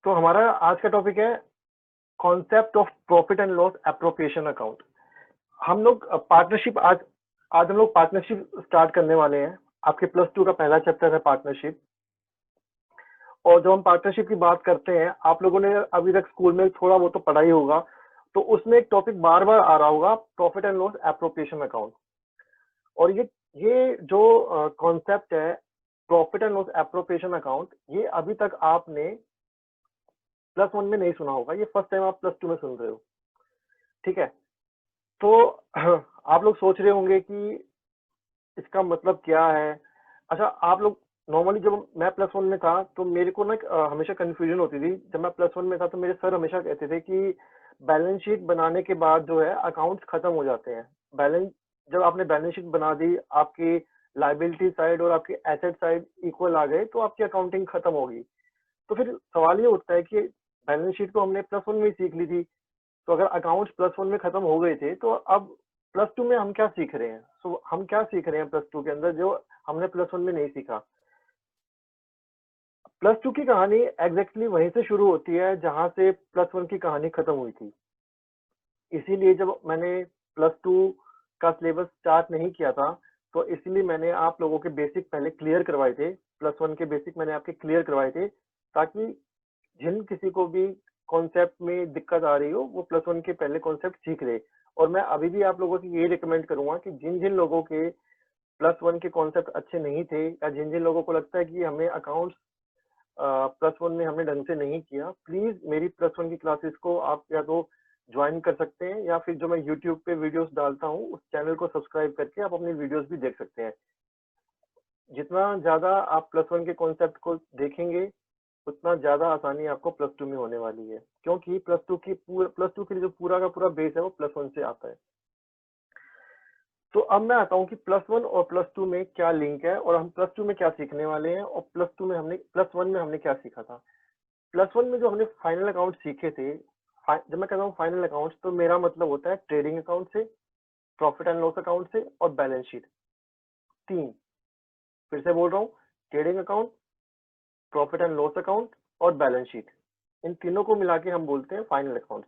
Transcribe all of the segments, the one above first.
तो हमारा आज का टॉपिक है concept of profit and loss appropriation account. हम लोग पार्टनरशिप आज आज हम लोग पार्टनरशिप स्टार्ट करने वाले हैं। आपके +2 का पहला चैप्टर है पार्टनरशिप। और जब हम पार्टनरशिप की बात करते हैं, आप लोगों ने अभी तक स्कूल में थोड़ा बहुत तो पढ़ा ही होगा, तो उसमें एक टॉपिक बार बार आ रहा होगा, profit and loss appropriation account. और ये जो कॉन्सेप्ट है profit and loss appropriation account, ये अभी तक आपने +1 में नहीं सुना होगा, ये फर्स्ट टाइम आप +2 में सुन रहे हो। ठीक है, तो आप लोग सोच रहे होंगे कि इसका मतलब क्या है। अच्छा, आप लोग नॉर्मली जब मैं +1 में था तो मेरे को ना हमेशा कंफ्यूजन होती थी। जब मैं +1 में था तो मेरे सर हमेशा कहते थे कि बैलेंस शीट बनाने के बाद जो है अकाउंट्स खत्म हो जाते हैं। बैलेंस जब आपने बैलेंस शीट बना दी, आपकी लाइबिलिटी साइड और आपकी एसेट साइड इक्वल आ गए, तो आपकी अकाउंटिंग खत्म होगी। तो फिर सवाल ये उठता है कि बैलेंस शीट तो हमने +1 में ही सीख ली थी, तो अगर अकाउंट्स +1 में खत्म हो गए थे, तो अब +2 में हम क्या सीख रहे हैं। सो हम क्या सीख रहे हैं +2 के अंदर जो हमने +1 में नहीं सीखा। +2 की कहानी एग्जैक्टली वहीं से शुरू होती है जहां से +1 की कहानी खत्म हुई थी। इसीलिए जब मैंने +2 का सिलेबस स्टार्ट नहीं किया था, तो इसीलिए मैंने आप लोगों के बेसिक पहले क्लियर करवाए थे। +1 के बेसिक मैंने आपके क्लियर करवाए थे, ताकि जिन किसी को भी कॉन्सेप्ट में दिक्कत आ रही हो, वो +1 के पहले कॉन्सेप्ट सीख ले। और मैं अभी भी आप लोगों से ये रिकमेंड करूंगा कि जिन जिन लोगों के +1 के कॉन्सेप्ट अच्छे नहीं थे, या जिन जिन लोगों को लगता है कि हमें अकाउंट्स +1 में हमने ढंग से नहीं किया, प्लीज मेरी +1 की क्लासेस को आप या तो ज्वाइन कर सकते हैं, या फिर जो मैं यूट्यूब पे वीडियोस डालता हूँ उस चैनल को सब्सक्राइब करके आप अपनी वीडियोस भी देख सकते हैं। जितना ज्यादा आप +1 के कॉन्सेप्ट को देखेंगे, उतना ज्यादा आसानी आपको +2 में होने वाली है, क्योंकि +2 के लिए जो पूरा का पूरा बेस है वो +1 से आता है। तो अब मैं आता हूँ कि +1 और +2 में क्या लिंक है, और हम +2 में क्या सीखने वाले हैं, और +1 में हमने क्या सीखा था। +1 में जो हमने फाइनल अकाउंट सीखे थे, जब मैं कहता हूँ फाइनल अकाउंट, तो मेरा मतलब होता है ट्रेडिंग अकाउंट से, प्रॉफिट एंड लॉस अकाउंट से, और बैलेंस शीट। तीन, फिर से बोल रहा हूँ, trading account, profit and loss account और बैलेंस शीट, इन तीनों को मिला के हम बोलते हैं फाइनल अकाउंट्स।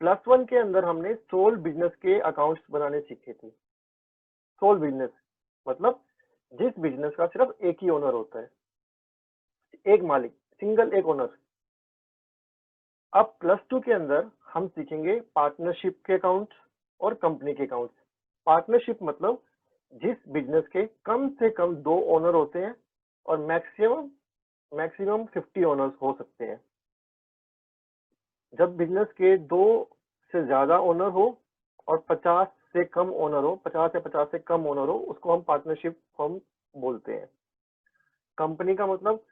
+1 के अंदर हमने सोल बिजनेस के अकाउंट्स बनाने सीखे थे। सोल बिजनेस मतलब जिस बिजनेस का सिर्फ एक ही ओनर होता है, एक मालिक, सिंगल एक ओनर। अब +2 के अंदर हम सीखेंगे पार्टनरशिप के अकाउंट्स और कंपनी के अकाउंट्स। पार्टनरशिप मतलब जिस बिजनेस के कम से कम 2 ओनर होते हैं, और मैक्सिमम 50 ओनर्स हो सकते हैं। जब बिजनेस के 2 से ज्यादा ओनर हो और 50 से कम ओनर हो, 50 या 50 से कम ओनर हो, उसको हम पार्टनरशिप फर्म बोलते हैं। कंपनी का मतलब,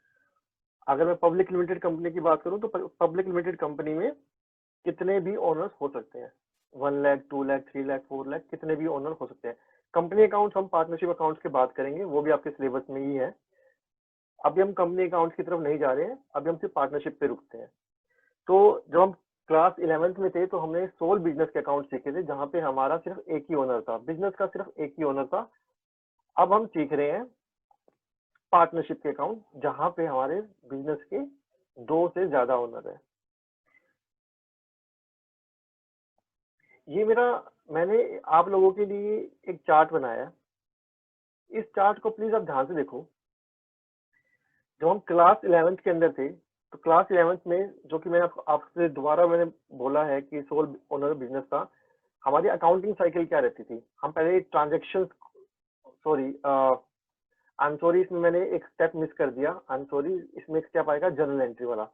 अगर मैं पब्लिक लिमिटेड कंपनी की बात करूं, तो पब्लिक लिमिटेड कंपनी में कितने भी ओनर्स हो सकते हैं, 1 लाख, 2 लाख, 3 लाख, 4 लाख, कितने भी ओनर हो सकते हैं। कंपनी अकाउंट्स हम पार्टनरशिप अकाउंट्स की बात करेंगे, वो भी आपके सिलेबस में ही है। अभी हम कंपनी अकाउंट्स की तरफ नहीं जा रहे हैं, अभी हम सिर्फ पार्टनरशिप पे रुकते हैं। तो जब हम क्लास 11th में थे, तो हमने सोल बिजनेस के अकाउंट सीखे थे, जहां पे हमारा सिर्फ एक ही ओनर था, बिजनेस का सिर्फ एक ही ओनर था। अब हम सीख रहे हैं पार्टनरशिप के अकाउंट, जहां पे हमारे बिजनेस के 2 से ज्यादा ओनर है। मैंने आप लोगों के लिए एक चार्ट बनाया है। इस चार्ट को प्लीज आप ध्यान से देखो। जब हम क्लास 11th के अंदर थे, तो क्लास 11th में, जो कि मैंने आपसे दोबारा मैंने बोला है कि सोल ओनर बिजनेस था, हमारी अकाउंटिंग साइकिल क्या रहती थी। हम पहले transaction, sorry I am sorry, इसमें मैंने एक स्टेप मिस कर दिया, आई एम सॉरी। इसमें एक स्टेप आएगा जर्नल एंट्री वाला,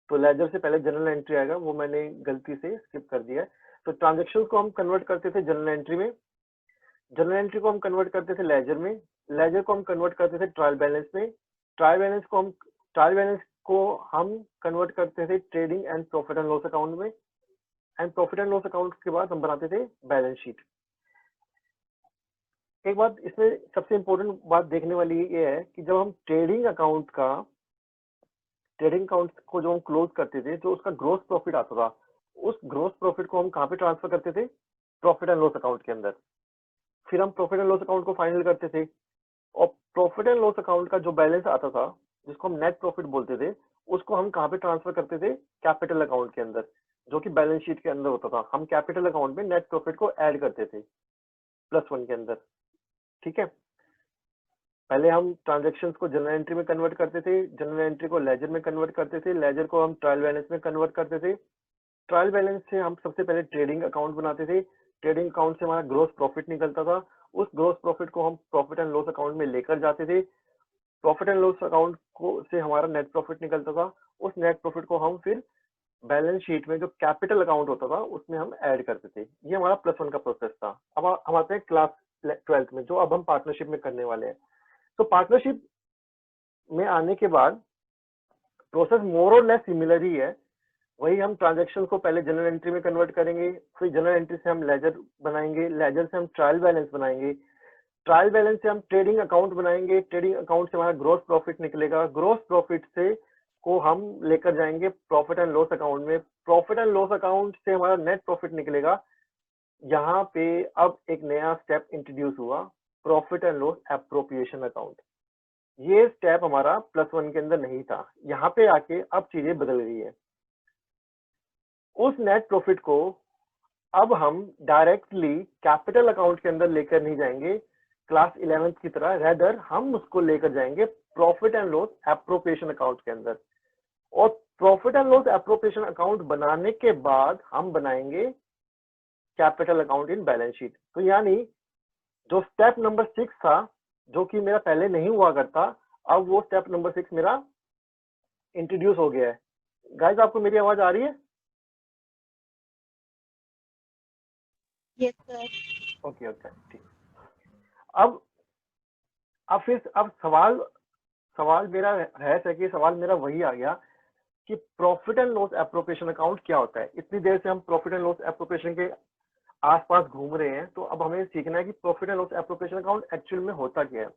तो लेजर से पहले जनरल एंट्री आएगा, वो मैंने गलती से स्किप कर दिया है। तो ट्रांजेक्शन को हम कन्वर्ट करते थे जनरल एंट्री में, जनरल एंट्री को हम कन्वर्ट करते थे लेजर में, लेजर को हम कन्वर्ट करते थे ट्रायल बैलेंस में, ट्रायल बैलेंस को हम कन्वर्ट करते थे trading and profit and loss account में, and profit and loss account के बाद हम बनाते थे बैलेंस शीट। एक बात इसमें सबसे इंपॉर्टेंट बात देखने वाली ये है कि जब हम ट्रेडिंग अकाउंट को जो हम क्लोज करते थे, जो उसका ग्रोस प्रॉफिट आता था, उस ग्रोस प्रॉफिट को हम कहाँ पे ट्रांसफर करते थे, प्रॉफिट एंड लॉस अकाउंट के अंदर। फिर हम प्रॉफिट एंड लॉस अकाउंट को फाइनल करते थे, और प्रॉफिट एंड लॉस अकाउंट का जो बैलेंस आता था, जिसको हम नेट प्रॉफिट बोलते थे, उसको हम कहाँ पे ट्रांसफर करते थे? कैपिटल अकाउंट के अंदर, जो कि बैलेंस शीट के अंदर होता था। हम कैपिटल अकाउंट में नेट प्रॉफिट को ऐड करते थे +1 के अंदर। ठीक है, पहले हम ट्रांजेक्शन्स को जनरल एंट्री में कन्वर्ट करते थे, जनरल एंट्री को लेजर में कन्वर्ट करते थे, लेजर को हम ट्रायल बैलेंस में कन्वर्ट करते थे, ट्रायल बैलेंस से हम सबसे पहले ट्रेडिंग अकाउंट बनाते थे, ट्रेडिंग अकाउंट से हमारा ग्रोस प्रॉफिट निकलता था, उस ग्रोस प्रॉफिट को हम प्रॉफिट एंड लॉस अकाउंट में लेकर जाते थे, प्रॉफिट एंड लॉस अकाउंट को से हमारा नेट प्रॉफिट निकलता था, उस नेट प्रॉफिट को हम फिर बैलेंस शीट में जो कैपिटल अकाउंट होता था उसमें हम ऐड करते थे। ये हमारा +1 का प्रोसेस था। अब हम आते हैं क्लास 12th में, जो अब हम पार्टनरशिप में करने वाले हैं। तो पार्टनरशिप में आने के बाद प्रोसेस मोर और लेस सिमिलर ही है। वही हम ट्रांजैक्शन को पहले जनरल एंट्री में कन्वर्ट करेंगे, फिर जनरल एंट्री से हम लेजर बनाएंगे, लेजर से हम ट्रायल बैलेंस बनाएंगे, ट्रायल बैलेंस से हम ट्रेडिंग अकाउंट बनाएंगे, ट्रेडिंग अकाउंट से हमारा ग्रोस प्रॉफिट निकलेगा, ग्रोस प्रॉफिट से को हम लेकर जाएंगे प्रॉफिट एंड लॉस अकाउंट में, प्रॉफिट एंड लॉस अकाउंट से हमारा नेट प्रॉफिट निकलेगा। यहाँ पे अब एक नया स्टेप इंट्रोड्यूस हुआ, profit and loss appropriation account. ये स्टेप हमारा +1 के अंदर नहीं था, यहाँ पे आके अब चीजें बदल गई है। उस नेट प्रॉफिट को अब हम डायरेक्टली कैपिटल अकाउंट के अंदर लेकर नहीं जाएंगे क्लास 11th की तरह, रेदर हम उसको लेकर जाएंगे profit and loss appropriation account के अंदर। और profit and loss appropriation account बनाने के बाद हम बनाएंगे capital account in balance sheet. तो यानी जो स्टेप नंबर 6 था, जो कि मेरा पहले नहीं हुआ करता, अब वो स्टेप नंबर 6 मेरा इंट्रोड्यूस हो गया है। गाइस, आपको मेरी आवाज आ रही है? Yes sir. ओके, ठीक। अब सवाल मेरा है सर, कि सवाल मेरा वही आ गया कि profit and loss appropriation account क्या होता है। इतनी देर से हम प्रॉफिट एंड लॉस एप्रोप्रिएशन के आसपास घूम रहे हैं, तो अब हमें सीखना है कि profit and loss appropriation account actual में होता क्या है।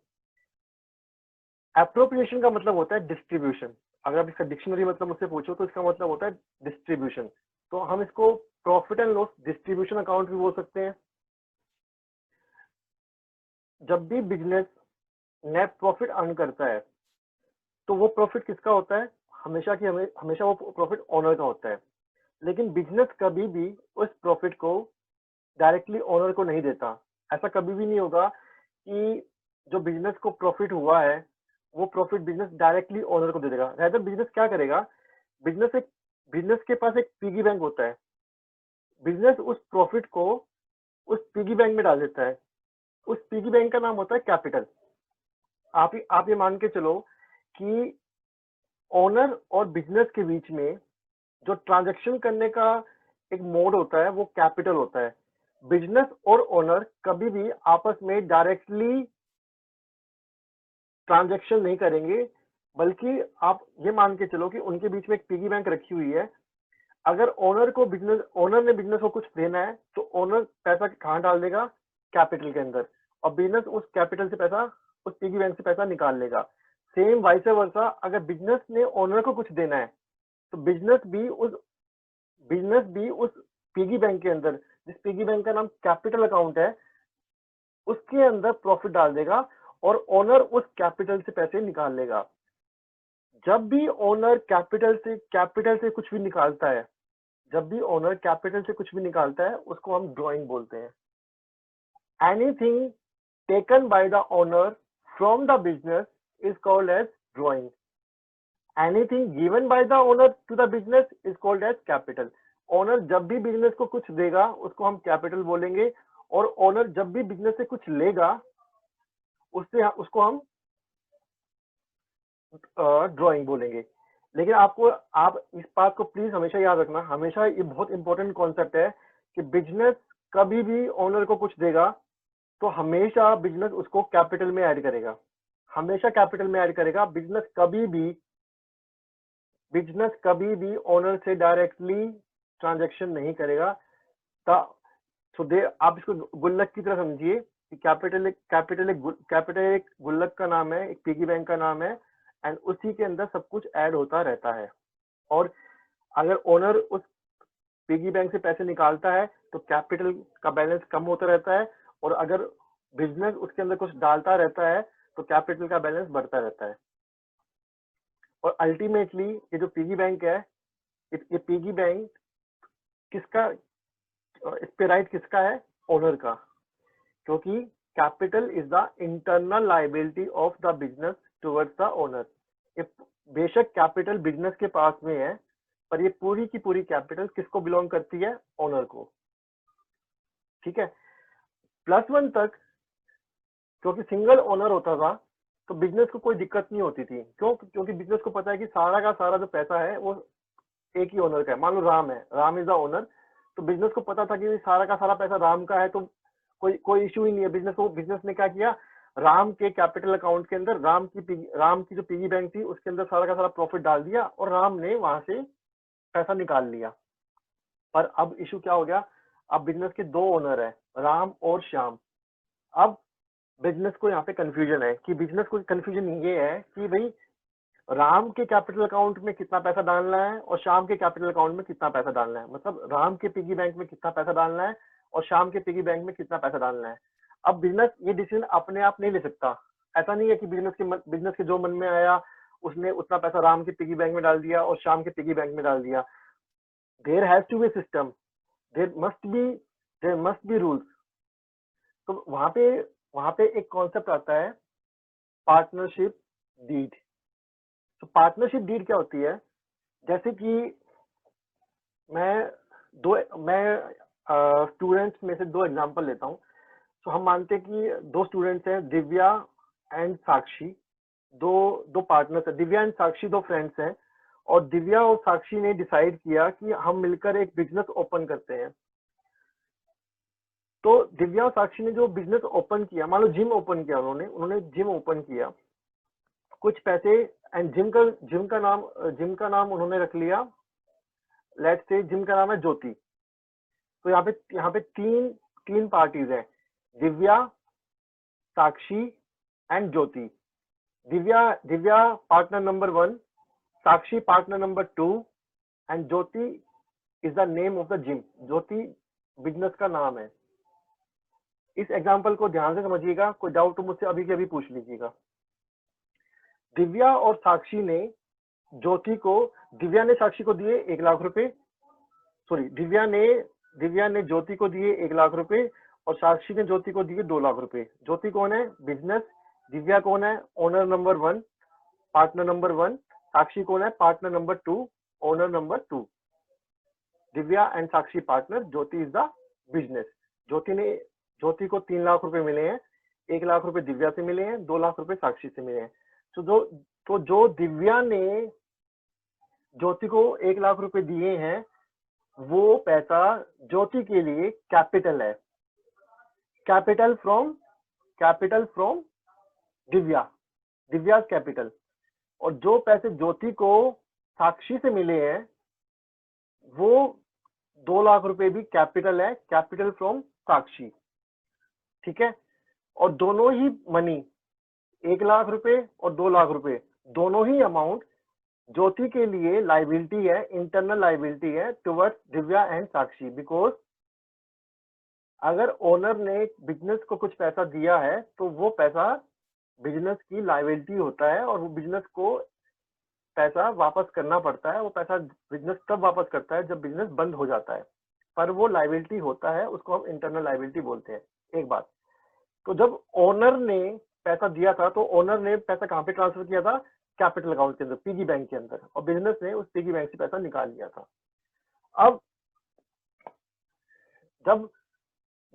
एप्रोप्रिएशन का मतलब होता है डिस्ट्रीब्यूशन। अगर आप इसका डिक्शनरी मतलब मुझसे पूछो तो इसका मतलब होता है डिस्ट्रीब्यूशन। तो हम इसको profit and loss distribution account भी बोल सकते हैं। जब भी बिजनेस नेट प्रॉफिट अर्न करता है, तो वो प्रॉफिट किसका होता है? हमेशा वो प्रॉफिट ओनर का होता है। लेकिन बिजनेस कभी भी उस प्रॉफिट को डायरेक्टली ओनर को नहीं देता। ऐसा कभी भी नहीं होगा कि जो बिजनेस को प्रॉफिट हुआ है, वो प्रॉफिट बिजनेस डायरेक्टली ओनर को दे देगा। रेदर बिजनेस क्या करेगा? बिजनेस के पास एक पिगी बैंक होता है। बिजनेस उस प्रॉफिट को उस पिगी बैंक में डाल देता है। उस पिगी बैंक का नाम होता है कैपिटल। आप ये मान के चलो कि ओनर और बिजनेस के बीच में जो ट्रांजैक्शन करने का एक मोड होता है, वो कैपिटल होता है। बिजनेस और ओनर कभी भी आपस में डायरेक्टली ट्रांजैक्शन नहीं करेंगे, बल्कि आप ये मान के चलो कि उनके बीच में एक पिगी बैंक रखी हुई है। अगर ओनर ने बिजनेस को कुछ देना है, तो ओनर पैसा कहाँ डाल देगा? कैपिटल के अंदर, और बिजनेस उस कैपिटल से पैसा, उस पिगी बैंक से पैसा निकाल लेगा। सेम वाइस वर्सा, अगर बिजनेस ने ओनर को कुछ देना है, तो बिजनेस भी उस पिगी बैंक के अंदर, जिस पिगी बैंक का नाम कैपिटल अकाउंट है, उसके अंदर प्रॉफिट डाल देगा, और ओनर उस कैपिटल से पैसे निकाल लेगा। जब भी ओनर कैपिटल से कुछ भी निकालता है, उसको हम ड्रॉइंग बोलते हैं। Anything taken by the owner from the business is called as drawing. Anything given by the owner to the business is called as capital. Owner जब भी बिजनेस को कुछ देगा, उसको हम कैपिटल बोलेंगे, और ओनर जब भी बिजनेस से कुछ लेगा, उसको हम ड्राइंग बोलेंगे। लेकिन आप इस बात को प्लीज हमेशा याद रखना, हमेशा ये बहुत इंपॉर्टेंट कॉन्सेप्ट है कि बिजनेस कभी भी ओनर को कुछ देगा, तो हमेशा बिजनेस उसको कैपिटल में ऐड करेगा, हमेशा कैपिटल में ऐड करेगा। बिजनेस कभी भी ओनर से डायरेक्टली ट्रांजैक्शन नहीं करेगा। आप इसको गुल्लक की तरह समझिए कि कैपिटल एक गुल्लक का नाम है, एक पिगी बैंक का नाम है, एंड उसी के अंदर सब कुछ ऐड होता रहता है। और अगर ओनर उस पिगी बैंक से पैसे निकालता है, तो कैपिटल का बैलेंस कम होता रहता है, और अगर बिजनेस उसके अंदर कुछ डालता रहता है, तो कैपिटल का बैलेंस बढ़ता रहता है। और अल्टीमेटली ये जो पिगी बैंक है, ये पिगी बैंक किसका, इस पे राइट किसका है, ओनर का, क्योंकि capital is the internal liability of the business towards the owner. ये बेशक कैपिटल बिजनेस के पास में है, पर ये पूरी की पूरी कैपिटल किसको बिलोंग करती है, ओनर को। ठीक है, +1 तक क्योंकि सिंगल ओनर होता था तो बिजनेस को कोई दिक्कत नहीं होती थी। क्यों? क्योंकि बिजनेस को पता है कि सारा का सारा जो पैसा है वो एक ही ओनर का है। मान लो राम है, राम इज द ओनर, तो बिजनेस को पता था कि सारा का सारा पैसा राम का है, तो कोई इश्यू ही नहीं है। बिजनेस ने क्या किया, राम के कैपिटल अकाउंट के अंदर राम की जो पिगी बैंक थी उसके अंदर सारा का सारा प्रॉफिट डाल दिया और राम ने वहां से पैसा निकाल लिया। पर अब इशू क्या हो गया, अब बिजनेस के 2 ओनर है, राम और श्याम। अब बिजनेस को यहाँ पे कंफ्यूजन है कि बिजनेस को कंफ्यूजन ये है कि भाई राम के कैपिटल अकाउंट में कितना पैसा डालना है और श्याम के कैपिटल अकाउंट में कितना पैसा डालना है। मतलब राम के पिगी बैंक में कितना पैसा डालना है और श्याम के पिगी बैंक में कितना पैसा डालना है। अब बिजनेस ये डिसीजन अपने आप नहीं ले सकता। ऐसा नहीं है कि बिजनेस के जो मन में आया उसने उतना पैसा राम के पिगी बैंक में डाल दिया और श्याम के पिगी बैंक में डाल दिया। There has to be system, there must be rules. तो वहां पे एक कॉन्सेप्ट आता है पार्टनरशिप डीड। तो पार्टनरशिप डीड क्या होती है, जैसे कि मैं स्टूडेंट्स में से 2 एग्जांपल लेता हूं। तो हम मानते हैं कि 2 स्टूडेंट्स हैं, दिव्या एंड साक्षी, दो पार्टनर्स हैं। दिव्या एंड साक्षी 2 फ्रेंड्स हैं और दिव्या और साक्षी ने डिसाइड किया कि हम मिलकर एक बिजनेस ओपन करते हैं। तो दिव्या और साक्षी ने जो बिजनेस ओपन किया, मान लो जिम ओपन किया, उन्होंने जिम ओपन किया, कुछ पैसे, एंड जिम का नाम उन्होंने रख लिया, लेट्स से जिम का नाम है ज्योति। तो यहाँ पे तीन पार्टीज है, Divya, Sakshi and Jyoti. Divya partner number 1, Sakshi partner number 2 and Jyoti is the name of the gym. Jyoti business का नाम है। इस एग्जांपल को ध्यान से समझिएगा, कोई डाउट तो मुझसे अभी के अभी पूछ लीजिएगा। दिव्या और साक्षी ने दिव्या ने साक्षी को दिए 1 लाख रुपए, सॉरी दिव्या ने ज्योति को दिए 1 लाख रुपए और साक्षी ने ज्योति को दिए 2 लाख रुपए। ज्योति कौन है, बिजनेस। दिव्या कौन है, owner number 1, partner number 1। Sakshi कौन है, partner number 2, owner number 2। Divya and Sakshi partner, Jyoti is the business. Jyoti को 3 लाख रुपए मिले हैं, 1 लाख रुपए दिव्या से मिले हैं, 2 लाख रुपए साक्षी से मिले हैं। तो जो दिव्या ने ज्योति को 1 लाख रुपए दिए हैं, वो पैसा ज्योति के लिए कैपिटल है, कैपिटल फ्रॉम दिव्या कैपिटल। और जो पैसे ज्योति को साक्षी से मिले हैं, वो 2 लाख रुपए भी कैपिटल है, कैपिटल फ्रॉम साक्षी। ठीक है, और दोनों ही मनी, 1 लाख रुपए और 2 लाख रुपए, दोनों ही अमाउंट ज्योति के लिए लाइबिलिटी है, इंटरनल लाइबिलिटी है towards Divya and Sakshi. Because अगर ओनर ने बिजनेस को कुछ पैसा दिया है तो वो पैसा बिजनेस की लाइबिलिटी होता है और वो बिजनेस को पैसा वापस करना पड़ता है। वो पैसा बिजनेस तब वापस करता है जब बिजनेस बंद हो जाता है, पर वो लाइबिलिटी होता है, उसको हम इंटरनल लाइबिलिटी बोलते हैं। एक बात, तो जब ओनर ने पैसा दिया था तो ओनर ने पैसा कहाँ पे ट्रांसफर किया था, कैपिटल अकाउंट के अंदर, पिगी बैंक के अंदर, और बिजनेस ने उस पिगी बैंक से पैसा निकाल लिया था। अब जब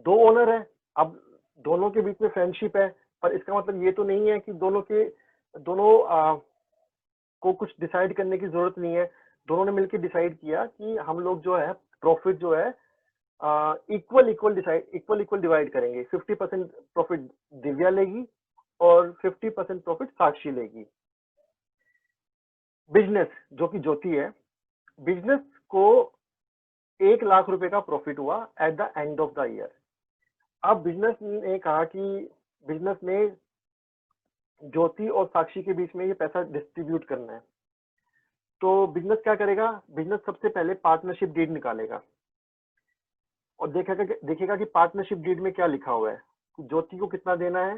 2 ओनर है, अब दोनों के बीच में फ्रेंडशिप है, पर इसका मतलब ये तो नहीं है कि दोनों को कुछ डिसाइड करने की जरूरत नहीं है। दोनों ने मिलकर डिसाइड किया कि हम लोग जो है प्रॉफिट जो है इक्वल डिवाइड करेंगे। 50% प्रॉफिट दिव्या लेगी और 50% प्रॉफिट साक्षी लेगी। बिजनेस जो कि ज्योति है, बिजनेस को 1 लाख रुपए का प्रॉफिट हुआ at the end of the year. अब बिजनेस ने कहा कि बिजनेस ने ज्योति और साक्षी के बीच में ये पैसा डिस्ट्रीब्यूट करना है। तो बिजनेस क्या करेगा, बिजनेस सबसे पहले पार्टनरशिप डीड निकालेगा और देखेगा कि पार्टनरशिप डीड में क्या लिखा हुआ है, ज्योति को कितना देना है,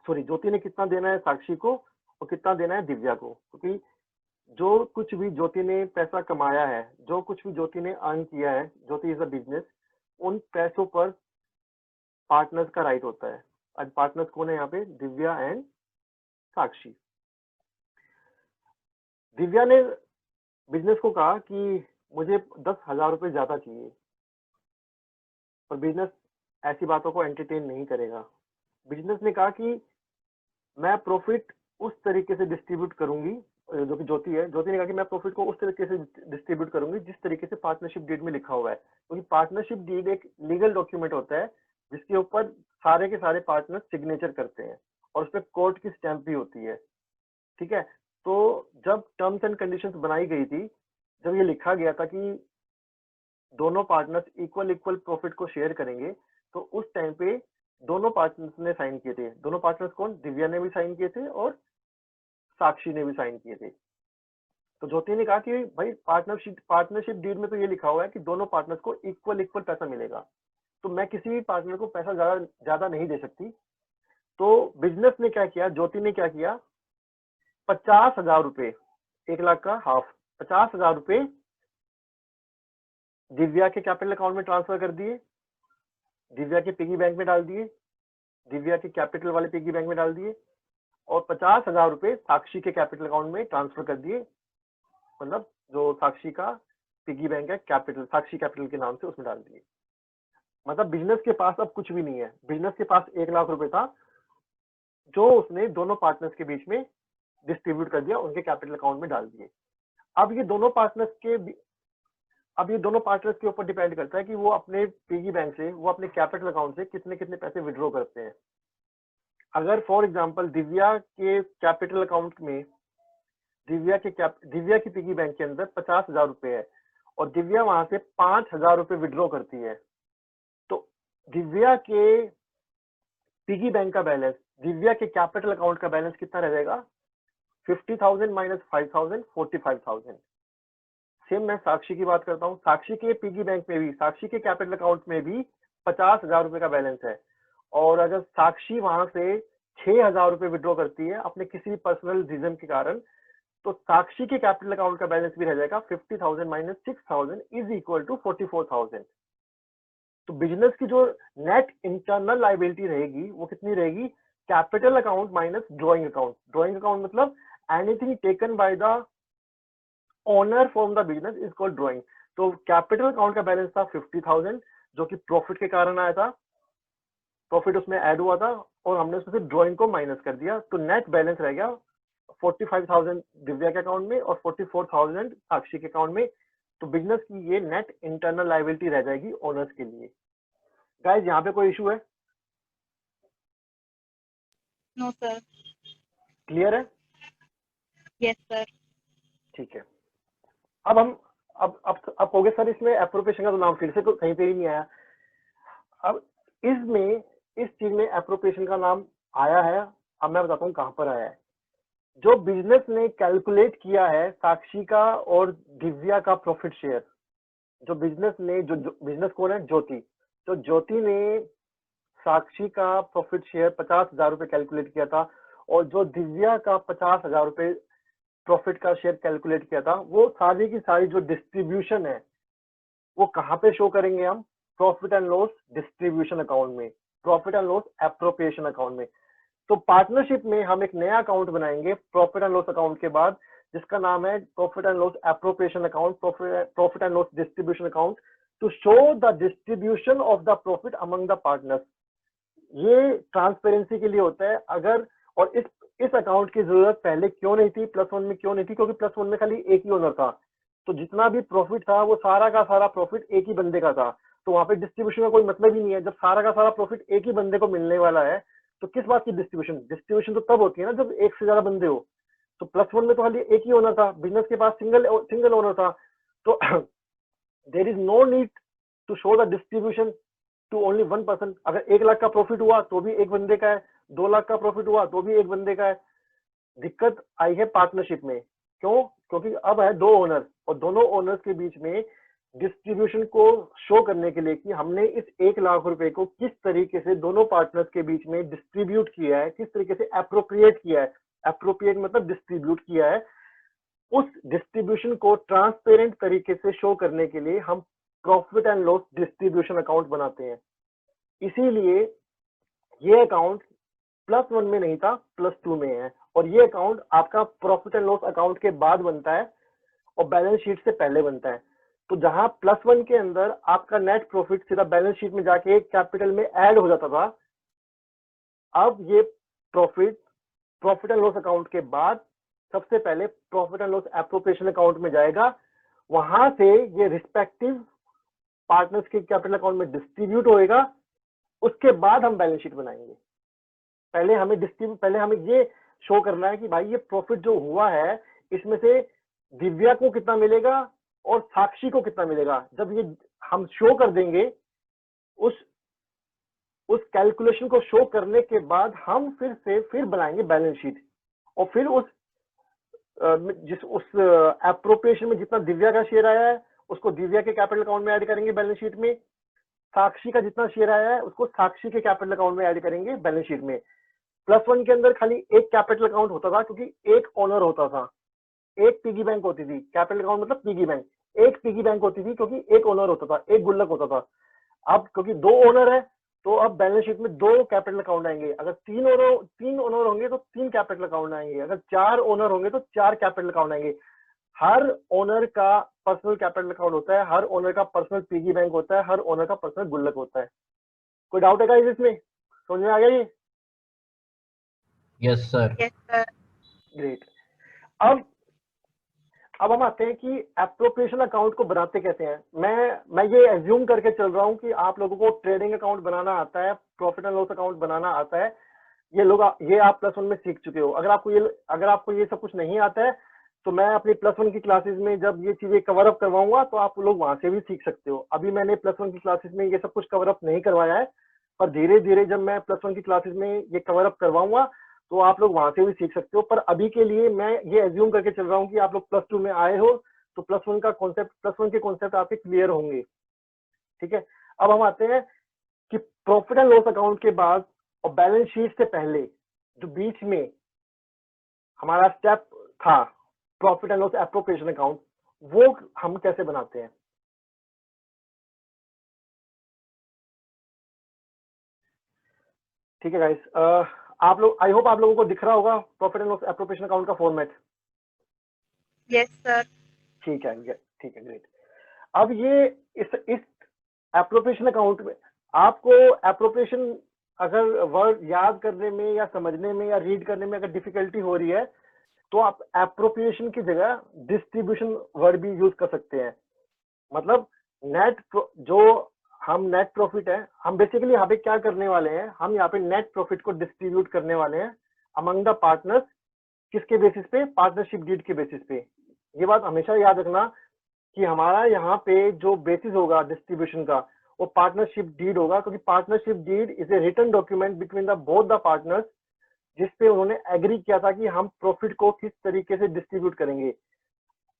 सॉरी ज्योति ने कितना देना है साक्षी को और कितना देना है दिव्या को, क्योंकि जो कुछ भी ज्योति ने पैसा कमाया है, जो कुछ भी ज्योति ने अर्न किया है, ज्योति इज अ बिजनेस, उन पैसों पर पार्टनर्स का राइट होता है। आज पार्टनर्स कौन है यहाँ पे? दिव्या एंड साक्षी। दिव्या ने बिजनेस को कहा कि मुझे 10,000 रुपए ज्यादा चाहिए, पर बिजनेस ऐसी बातों को एंटरटेन नहीं करेगा। बिजनेस ने कहा कि मैं प्रॉफिट उस तरीके से डिस्ट्रीब्यूट करूंगी, जो कि ज्योति है, ज्योति ने कहा कि मैं प्रॉफिट को उस तरीके से डिस्ट्रीब्यूट करूंगी जिस तरीके से पार्टनरशिप डीड में लिखा हुआ है, क्योंकि पार्टनरशिप डीड एक लीगल डॉक्यूमेंट होता है जिसके ऊपर सारे के सारे पार्टनर सिग्नेचर करते हैं और उस पर कोर्ट की स्टैंप भी होती है। ठीक है, तो जब टर्म्स एंड कंडीशंस बनाई गई थी, जब ये लिखा गया था कि दोनों पार्टनर्स इक्वल प्रॉफिट को शेयर करेंगे, तो उस टाइम पे दोनों पार्टनर्स ने साइन किए थे। दोनों पार्टनर्स कौन? दिव्या ने भी साइन किए थे और साक्षी ने भी साइन किए थे। तो ज्योति ने कहा कि भाई पार्टनरशिप डीड में तो ये लिखा हुआ है कि दोनों पार्टनर्स को इक्वल पैसा मिलेगा, तो मैं किसी भी पार्टनर को पैसा ज्यादा नहीं दे सकती। तो बिजनेस ने क्या किया, ज्योति ने क्या किया, 50,000 रुपए, 1 लाख का हाफ, 50,000 रुपए दिव्या के कैपिटल अकाउंट में ट्रांसफर कर दिए, दिव्या के पिगी बैंक में डाल दिए, दिव्या के कैपिटल वाले पिगी बैंक में डाल दिए, और 50,000 रुपए साक्षी के कैपिटल अकाउंट में ट्रांसफर कर दिए। मतलब जो साक्षी का पिगी बैंक है, कैपिटल, साक्षी कैपिटल के नाम से उसमें डाल दिए। मतलब बिजनेस के पास अब कुछ भी नहीं है। बिजनेस के पास 1 लाख रुपए था जो उसने दोनों पार्टनर्स के बीच में डिस्ट्रीब्यूट कर दिया, उनके कैपिटल अकाउंट में डाल दिए। अब ये दोनों पार्टनर्स के ऊपर डिपेंड करता है कि वो अपने पिगी बैंक से, वो अपने कैपिटल अकाउंट से कितने कितने पैसे विड्रॉ करते हैं। अगर फॉर एग्जांपल दिव्या के कैपिटल अकाउंट में, दिव्या की पिगी बैंक के अंदर 50,000 रुपए है और दिव्या वहां से 5,000 रुपए विड्रॉ करती है, तो दिव्या के पिगी बैंक का बैलेंस, दिव्या के कैपिटल अकाउंट का बैलेंस कितना रह जाएगा? 50,000 माइनस 5,000, 45,000। सेम मैं साक्षी की बात करता हूँ। साक्षी के पिगी बैंक में भी, साक्षी के कैपिटल अकाउंट में भी 50,000 रुपए का बैलेंस है, और अगर साक्षी वहां से 6,000 रुपए विड्रॉ करती है अपने किसी पर्सनल रीजन के कारण, तो साक्षी के कैपिटल अकाउंट का बैलेंस भी रह जाएगा 50,000 माइनस 6,000 इज इक्वल टू 44,000। तो बिजनेस की जो नेट इंटरनल लाइबिलिटी रहेगी वो कितनी रहेगी? Capital account minus drawing account. Drawing account मतलब anything taken by the owner from the business is called drawing. तो कैपिटल अकाउंट का बैलेंस था 50,000 जो कि प्रॉफिट के कारण आया था, प्रॉफिट उसमें ऐड हुआ था और हमने उसमें से ड्रॉइंग को माइनस कर दिया, तो नेट बैलेंस रह गया 45,000 दिव्या के अकाउंट में और 44,000 साक्षी के अकाउंट में। तो बिजनेस की ये नेट इंटरनल लाइबिलिटी रह जाएगी ओनर्स के लिए। गाइस यहाँ पे कोई इशू है? No sir. क्लियर है? Yes sir. ठीक है, अब हम अब हो गए सर, इसमें एप्रोप्रिएशन का तो नाम फिर से कहीं पे ही नहीं आया। अब इस चीज में एप्रोप्रिएशन का नाम आया है, अब मैं बताता हूँ कहां पर आया है। जो बिजनेस ने कैलकुलेट किया है साक्षी का और दिव्या का प्रॉफिट शेयर, जो बिजनेस कौन है? ज्योति। तो ज्योति ने साक्षी का प्रॉफिट शेयर 50,000 रुपए कैलकुलेट किया था, और जो दिव्या का 50,000 रुपए प्रॉफिट का शेयर कैलकुलेट किया था, वो सारी की सारी जो डिस्ट्रीब्यूशन है वो कहां पे शो करेंगे हम? Profit and loss distribution account में, profit and loss appropriation account में। तो पार्टनरशिप में हम एक नया अकाउंट बनाएंगे प्रॉफिट एंड लॉस अकाउंट के बाद, जिसका नाम है profit and loss appropriation account, profit and loss distribution account, to show the distribution of the profit among the partners. ये ट्रांसपेरेंसी के लिए होता है। अगर, और इस अकाउंट की जरूरत पहले क्यों नहीं थी, +1 में क्यों नहीं थी? क्योंकि +1 में खाली एक ही ओनर था, तो जितना भी प्रॉफिट था वो सारा का सारा प्रॉफिट एक ही बंदे का था, तो वहां पे डिस्ट्रीब्यूशन का कोई मतलब ही नहीं है। जब सारा का सारा प्रॉफिट एक ही बंदे को मिलने वाला है तो किस बात की डिस्ट्रीब्यूशन तो तब होती है ना जब एक से ज्यादा बंदे हो। तो +1 में तो खाली एक ही ओनर था, बिजनेस के पास सिंगल ओनर था, तो there is no need to show the distribution to only one person. अगर 1 लाख का प्रॉफिट हुआ तो भी एक बंदे का है, 2 लाख का प्रॉफिट हुआ तो भी एक बंदे का है। दिक्कत आई है पार्टनरशिप में, क्यों? क्योंकि अब है 2 ओनर, और दोनों ओनर्स के बीच में डिस्ट्रीब्यूशन को शो करने के लिए कि हमने इस 1 लाख रुपए को किस तरीके से दोनों पार्टनर्स के बीच में डिस्ट्रीब्यूट किया है, किस तरीके से एप्रोप्रिएट किया है, एप्रोप्रिएट मतलब डिस्ट्रीब्यूट किया है, उस डिस्ट्रीब्यूशन को ट्रांसपेरेंट तरीके से शो करने के लिए हम profit and loss distribution account बनाते हैं। इसीलिए ये अकाउंट +1 में नहीं था, +2 में है, और ये अकाउंट आपका प्रॉफिट एंड लॉस अकाउंट के बाद बनता है और बैलेंस शीट से पहले बनता है। तो जहां +1 के अंदर आपका नेट प्रॉफिट सीधा बैलेंस शीट में जाके कैपिटल में ऐड हो जाता था, अब ये प्रॉफिट एंड लॉस अकाउंट के बाद सबसे पहले profit and loss appropriation account में जाएगा, वहां से ये रिस्पेक्टिव पार्टनर्स के कैपिटल अकाउंट में डिस्ट्रीब्यूट होएगा, उसके बाद हम बैलेंस शीट बनाएंगे। पहले हमें ये शो करना है कि भाई ये प्रॉफिट जो हुआ है इसमें से दिव्या को कितना मिलेगा और साक्षी को कितना मिलेगा। जब ये हम शो कर देंगे, उस कैलकुलेशन को शो करने के बाद हम फिर बनाएंगे बैलेंस शीट, और फिर उस एप्रोप्रिएशन में जितना दिव्या का शेयर आया है उसको दिव्या के कैपिटल अकाउंट में ऐड करेंगे बैलेंस शीट में, साक्षी का जितना शेयर आया है उसको साक्षी के कैपिटल अकाउंट में ऐड करेंगे बैलेंस शीट में। +1 के अंदर खाली एक कैपिटल अकाउंट होता था क्योंकि एक ओनर होता था, एक पिगी बैंक होती थी, कैपिटल अकाउंट मतलब पिगी बैंक, एक पिगी बैंक होती थी क्योंकि एक ओनर होता था, एक गुल्लक होता था। अब क्योंकि 2 ओनर है तो अब बैलेंस शीट में 2 कैपिटल अकाउंट आएंगे, अगर 3 ओनर होंगे तो 3 कैपिटल अकाउंट आएंगे, अगर 4 ओनर होंगे तो 4 कैपिटल अकाउंट आएंगे। हर ओनर का पर्सनल कैपिटल अकाउंट होता है, हर ओनर का पर्सनल पिगी बैंक होता है, हर ओनर का पर्सनल गुल्लक होता है। कोई डाउट है गाइस इसमें? समझ में आ गया ये? Yes sir. Yes, sir. Great. अब हम आते हैं कि एप्रोप्रिएशन अकाउंट को बनाते कैसे हैं। मैं ये एज्यूम करके चल रहा हूं कि आप लोगों को ट्रेडिंग अकाउंट बनाना आता है, प्रॉफिट एंड लॉस अकाउंट बनाना आता है, ये आप +1 में सीख चुके हो। अगर आपको ये सब कुछ नहीं आता है तो मैं अपनी +1 की क्लासेस में जब ये चीजें कवर अप करवाऊंगा तो आप लोग वहां से भी सीख सकते हो। अभी मैंने +1 की क्लासेस में ये सब कुछ कवर अप नहीं करवाया है, पर धीरे धीरे जब मैं +1 की क्लासेस में ये कवर अप करवाऊंगा तो आप लोग वहां से भी सीख सकते हो। पर अभी के लिए मैं ये एज्यूम करके चल रहा हूँ कि आप लोग +2 में आए हो तो +1 के कॉन्सेप्ट आपके क्लियर होंगे। ठीक है, अब हम आते हैं कि प्रॉफिट एंड लॉस अकाउंट के बाद और बैलेंस शीट से पहले जो बीच में हमारा स्टेप था profit and loss appropriation account, वो हम कैसे बनाते हैं। ठीक है गाइस, आई होप आप लोगों को दिख रहा होगा profit and loss appropriation account का फॉर्मेट। Yes, sir. ठीक है ग्रेट। अब ये इस एप्रोप्रिएशन अकाउंट में आपको एप्रोप्रिएशन अगर वर्ड याद करने में या समझने में या रीड करने में अगर डिफिकल्टी हो रही है तो आप एप्रोप्रिएशन की जगह डिस्ट्रीब्यूशन वर्ड भी यूज कर सकते हैं। मतलब जो हम नेट प्रॉफिट है, हम बेसिकली यहाँ पे क्या करने वाले हैं, हम यहाँ पे नेट प्रॉफिट को डिस्ट्रीब्यूट करने वाले हैं अमंग द पार्टनर्स। किसके बेसिस पे? पार्टनरशिप डीड के बेसिस पे। ये बात हमेशा याद रखना कि हमारा यहाँ पे जो बेसिस होगा डिस्ट्रीब्यूशन का वो पार्टनरशिप डीड होगा, क्योंकि partnership deed is a written document between the both the partners, जिसपे उन्होंने एग्री किया था कि हम प्रॉफिट को किस तरीके से डिस्ट्रीब्यूट करेंगे।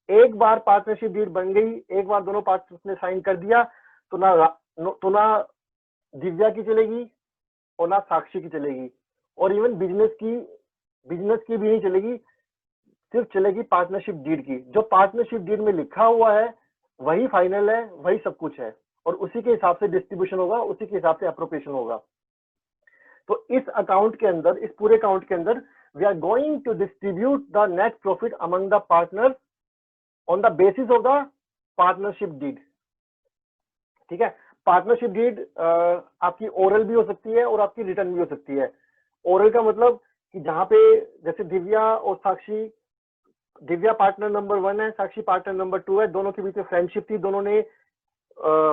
एक बार पार्टनरशिप डीड बन गई, एक बार दोनों पार्टनर्स ने साइन कर दिया तो ना दिव्या की चलेगी और ना साक्षी की चलेगी, और इवन बिजनेस की भी नहीं चलेगी, सिर्फ चलेगी पार्टनरशिप डीड की। जो पार्टनरशिप डीड में लिखा हुआ है वही फाइनल है, वही सब कुछ है, और उसी के हिसाब से डिस्ट्रीब्यूशन होगा, उसी के हिसाब से एप्रोप्रिएशन होगा। तो इस अकाउंट के अंदर, इस पूरे अकाउंट के अंदर we are going to distribute the net profit among the partners on the basis of the partnership deed. ठीक है, पार्टनरशिप डीड आपकी ओरल भी हो सकती है और आपकी रिटर्न भी हो सकती है। ओरल का मतलब कि जहां पे जैसे दिव्या और साक्षी, दिव्या पार्टनर नंबर 1 है, साक्षी पार्टनर नंबर 2 है, दोनों के बीच में फ्रेंडशिप थी, दोनों ने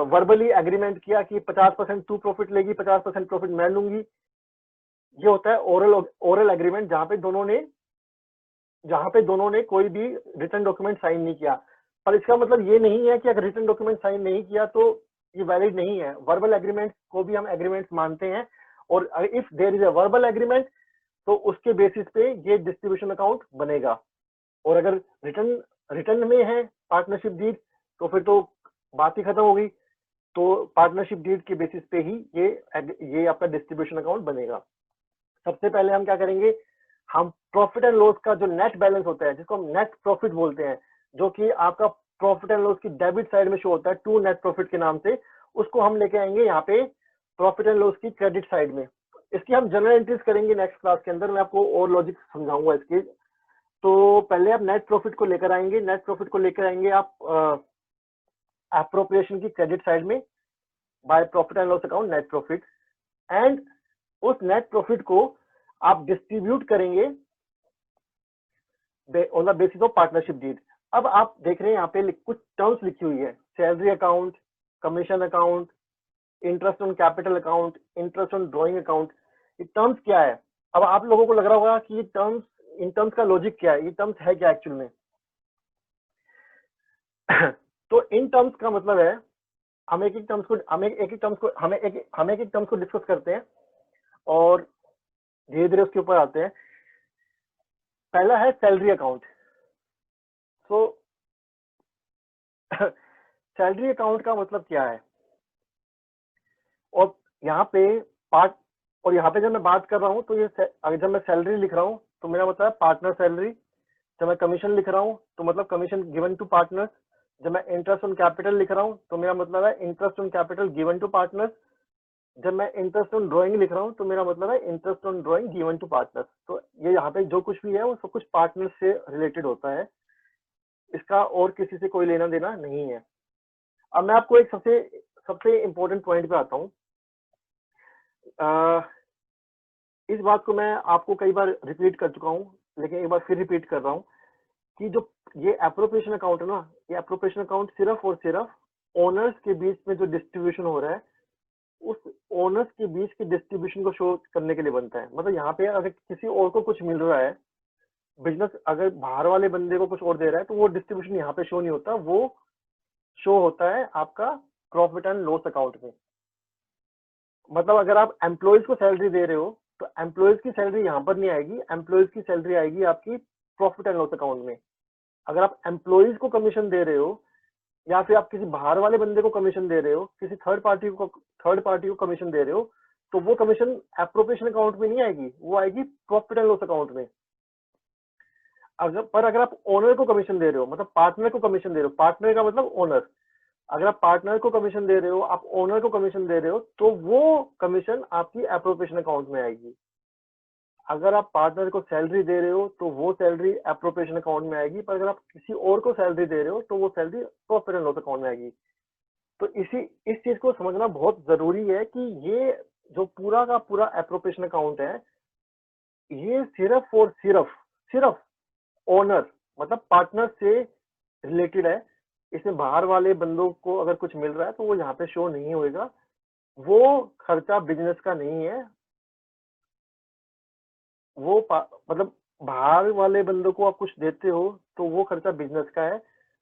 वर्बली एग्रीमेंट किया कि 50% तू प्रॉफिट लेगी, 50% प्रॉफिट मैं लूंगी। ये होता है ओरल एग्रीमेंट, जहां पे दोनों ने कोई भी रिटर्न डॉक्यूमेंट साइन नहीं किया। पर इसका मतलब ये नहीं है कि अगर रिटर्न डॉक्यूमेंट साइन नहीं किया तो ये वैलिड नहीं है। वर्बल एग्रीमेंट को भी हम एग्रीमेंट मानते हैं, और if there is a verbal agreement तो उसके बेसिस पे ये डिस्ट्रीब्यूशन अकाउंट बनेगा। और अगर रिटर्न में है पार्टनरशिप डीड तो फिर तो बात ही खत्म हो गई। तो पार्टनरशिप डीड के बेसिस पे ही ये आपका डिस्ट्रीब्यूशन अकाउंट बनेगा। सबसे पहले हम क्या करेंगे, हम प्रॉफिट एंड लॉस का जो नेट बैलेंस होता है, जिसको हम नेट प्रॉफिट बोलते हैं, जो कि आपका प्रॉफिट एंड लॉस की डेबिट साइड में शो होता है टू नेट प्रॉफिट के नाम से, उसको हम लेके आएंगे यहाँ पे प्रॉफिट एंड लॉस की क्रेडिट साइड में। इसकी हम जनरल एंट्रीज करेंगे नेक्स्ट क्लास के अंदर, मैं आपको और लॉजिक समझाऊंगा इसके। तो पहले आप नेट प्रॉफिट को लेकर आएंगे, नेट प्रॉफिट को लेकर आएंगे आप एप्रोप्रिएशन की क्रेडिट साइड में by profit and loss account net profit, and उस नेट प्रॉफिट को आप डिस्ट्रीब्यूट करेंगे on the basis of partnership deed. अब आप देख रहे हैं यहाँ पे कुछ टर्म्स लिखी हुई है, salary account, commission account, interest on capital account, interest on drawing account. ये टर्म्स क्या है? अब आप लोगों को लग रहा होगा कि ये टर्म्स, इन टर्म्स का लॉजिक क्या है, ये टर्म्स है क्या एक्चुअल में। तो इन टर्म्स का मतलब है, हम एक एक टर्म्स को डिस्कस करते हैं और धीरे धीरे उसके ऊपर आते हैं। पहला है सैलरी अकाउंट। तो सैलरी अकाउंट का मतलब क्या है, और यहाँ पे पार्ट, और यहाँ पे जब मैं बात कर रहा हूँ तो ये अगर जब मैं सैलरी लिख रहा हूँ तो मेरा मतलब है पार्टनर सैलरी, जब मैं कमीशन लिख रहा हूँ तो मतलब कमीशन गिवन टू पार्टनर्स, जब मैं इंटरेस्ट ऑन कैपिटल लिख रहा हूँ तो मेरा मतलब है interest on capital given to partners, जब मैं इंटरेस्ट ऑन ड्राइंग लिख रहा हूँ तो मेरा मतलब है interest on drawing given to partners. तो ये यहाँ पे जो कुछ भी है वो सब कुछ पार्टनर से रिलेटेड होता है, इसका और किसी से कोई लेना देना नहीं है। अब मैं आपको एक सबसे इम्पोर्टेंट पॉइंट पे आता हूँ। इस बात को मैं आपको कई बार रिपीट कर चुका हूँ, लेकिन एक बार फिर रिपीट कर रहा हूँ कि जो ये एप्रोप्रिएशन अकाउंट है ना, ये एप्रोप्रिएशन अकाउंट सिर्फ और सिर्फ ओनर्स के बीच में जो डिस्ट्रीब्यूशन हो रहा है, उस ओनर्स के बीच के डिस्ट्रीब्यूशन को शो करने के लिए बनता है। मतलब यहाँ पे अगर किसी और को कुछ मिल रहा है, बिजनेस अगर बाहर वाले बंदे को कुछ और दे रहा है, तो वो डिस्ट्रीब्यूशन यहाँ पे शो नहीं होता, वो शो होता है आपका प्रॉफिट एंड लॉस अकाउंट में। मतलब अगर आप एम्प्लॉयज को सैलरी दे रहे हो तो एम्प्लॉयज की सैलरी यहाँ पर नहीं आएगी, एम्प्लॉयज की सैलरी आएगी आपकी प्रॉफिट एंड लॉस अकाउंट में। अगर आप एम्प्लॉयज को कमीशन दे रहे हो या फिर आप किसी बाहर वाले बंदे को कमीशन दे रहे हो, किसी थर्ड पार्टी को कमीशन दे रहे हो, तो वो कमीशन एप्रोप्रिएशन अकाउंट में नहीं आएगी, वो आएगी प्रॉफिट एंड लॉस अकाउंट में। अगर आप ओनर को कमीशन दे रहे हो, मतलब पार्टनर को कमीशन दे रहे हो, पार्टनर का मतलब ओनर, अगर आप पार्टनर को कमीशन दे रहे हो, आप ओनर को कमीशन दे रहे हो, तो वो कमीशन आपकी एप्रोप्रिएशन अकाउंट में आएगी। अगर आप पार्टनर को सैलरी दे रहे हो तो वो सैलरी एप्रोप्रिएशन अकाउंट में आएगी, पर अगर आप किसी और को सैलरी दे रहे हो तो वो salary profit and loss account में आएगी। तो इस चीज को समझना बहुत जरूरी है कि ये जो पूरा का पूरा एप्रोप्रिएशन अकाउंट है, ये सिर्फ और सिर्फ ओनर मतलब पार्टनर से रिलेटेड है। इसमें बाहर वाले बंदों को अगर कुछ मिल रहा है तो वो यहाँ पे शो नहीं होएगा, वो खर्चा बिजनेस का नहीं है, वो मतलब बाहर वाले बंदों को आप कुछ देते हो तो वो खर्चा बिजनेस का है,